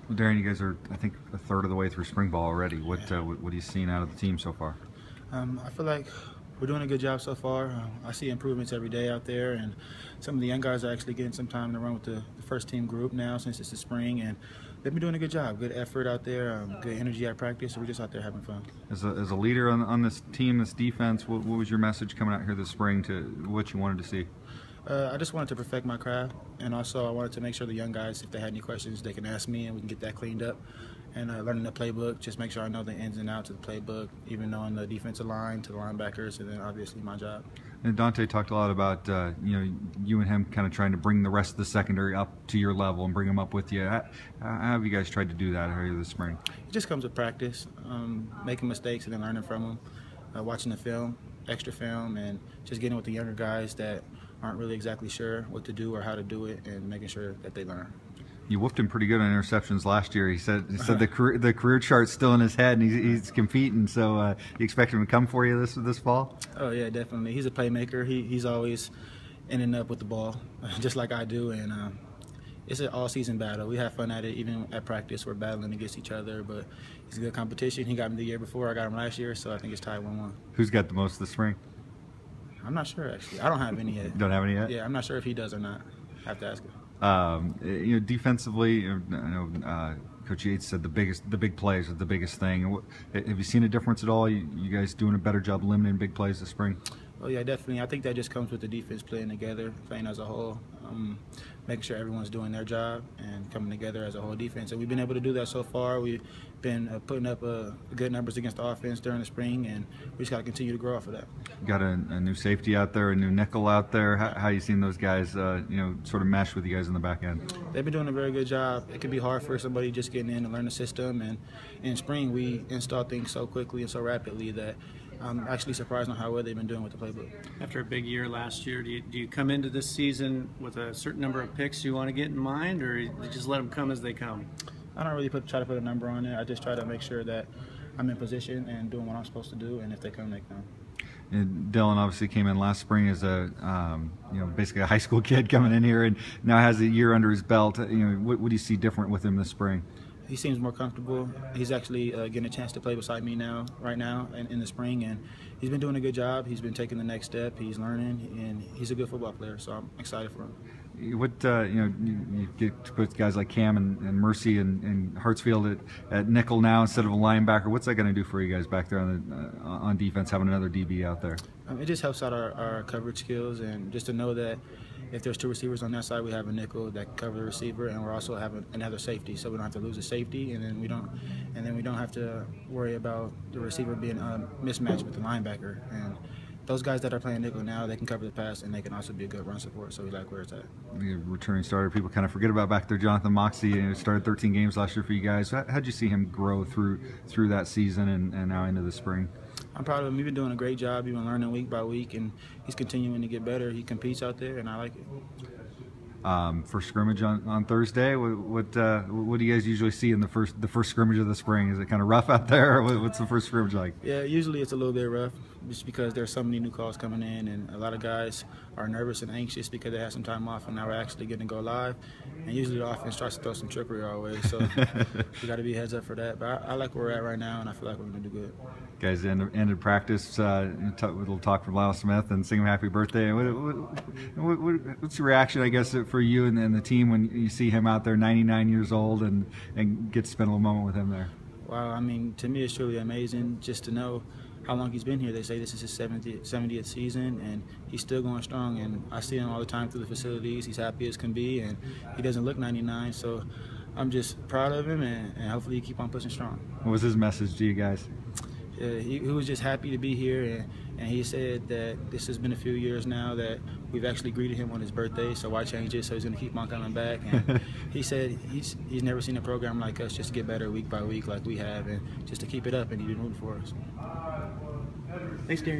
Well, Darian, you guys are, I think, a third of the way through spring ball already. What are you seeing out of the team so far? I feel like we're doing a good job so far. I see improvements every day out there, and some of the young guys are actually getting some time to run with the first team group now since it's the spring, and they've been doing a good job. Good effort out there, good energy at practice, so we're just out there having fun. As a leader on this team, this defense, what was your message coming out here this spring to what you wanted to see? I just wanted to perfect my craft, and also I wanted to make sure the young guys, if they had any questions, they can ask me, and we can get that cleaned up. And learning the playbook, just make sure I know the ins and outs of the playbook, even knowing the defensive line to the linebackers, and then obviously my job. And Dante talked a lot about you and him kind of trying to bring the rest of the secondary up to your level and bring them up with you. How have you guys tried to do that here this spring? It just comes with practice, making mistakes and then learning from them, watching the film, extra film, and just getting with the younger guys that aren't really exactly sure what to do or how to do it, and making sure that they learn. You whooped him pretty good on interceptions last year. He said the career chart's still in his head, and he's competing. So you expect him to come for you this fall? Oh yeah, definitely. He's a playmaker. He's always in and up with the ball, just like I do. And it's an all-season battle. We have fun at it. Even at practice, we're battling against each other. But it's a good competition. He got me the year before. I got him last year, so I think it's tied 1-1. Who's got the most this spring? I'm not sure actually. I don't have any yet. Don't have any yet? Yeah, I'm not sure if he does or not. I have to ask him. Defensively, I know Coach Yates said the big plays are the biggest thing. Have you seen a difference at all? You guys doing a better job limiting big plays this spring? Oh yeah, definitely. I think that just comes with the defense playing together, playing as a whole, making sure everyone's doing their job and coming together as a whole defense. And we've been able to do that so far. We've been putting up good numbers against the offense during the spring, and we just got to continue to grow off of that. You got a new safety out there, a new nickel out there. How you seen those guys, sort of mesh with you guys in the back end? They've been doing a very good job. It can be hard for somebody just getting in and learn the system. And in spring, we install things so quickly and so rapidly that I'm actually surprised on how well they've been doing with the playbook. After a big year last year, do you come into this season with a certain number of picks you want to get in mind, or you just let them come as they come? I don't really try to put a number on it. I just try to make sure that I'm in position and doing what I'm supposed to do, and if they come, they come. And Dylan obviously came in last spring as basically a high school kid coming in here, and now has a year under his belt. What do you see different with him this spring? He seems more comfortable. He's actually getting a chance to play beside me right now in the spring, and he's been doing a good job. He's been taking the next step. He's learning, and he's a good football player, so I'm excited for him. What you get to put guys like Cam and Mercy and Hartsfield at nickel now instead of a linebacker. What's that going to do for you guys back there on defense, having another DB out there? It just helps out our coverage skills, and just to know that if there's two receivers on that side, we have a nickel that can cover the receiver, and we're also having another safety, so we don't have to lose a safety, and then we don't have to worry about the receiver being mismatched with the linebacker. And those guys that are playing nickel now, they can cover the pass, and they can also be a good run support, so we like where it's at. The returning starter, people kind of forget about back there, Jonathan Moxie. Started 13 games last year for you guys. How'd you see him grow through that season and now into the spring? I'm proud of him. He's been doing a great job. He's been learning week by week, and he's continuing to get better. He competes out there, and I like it. First scrimmage on Thursday. What do you guys usually see in the first scrimmage of the spring? Is it kind of rough out there? Or what's the first scrimmage like? Yeah, usually it's a little bit rough, just because there's so many new calls coming in, and a lot of guys are nervous and anxious because they had some time off, and now we're actually getting to go live. And usually the offense tries to throw some trickery our way, so we got to be heads up for that. But I like where we're at right now, and I feel like we're going to do good. Guys ended practice with a little talk from Lyle Smith and sing him happy birthday. What's your reaction, I guess, for you and the team when you see him out there, 99 years old, and get to spend a little moment with him there? Wow, I mean, to me it's truly amazing just to know how long he's been here. They say this is his 70th season, and he's still going strong. And I see him all the time through the facilities. He's happy as can be, and he doesn't look 99. So I'm just proud of him, and hopefully he keep on pushing strong. What was his message to you guys? He was just happy to be here, and he said that this has been a few years now that we've actually greeted him on his birthday, so why change it? So he's going to keep on coming back. And he said he's never seen a program like us just get better week by week like we have, and just to keep it up, and he's been rooting for us. Thanks, Darian.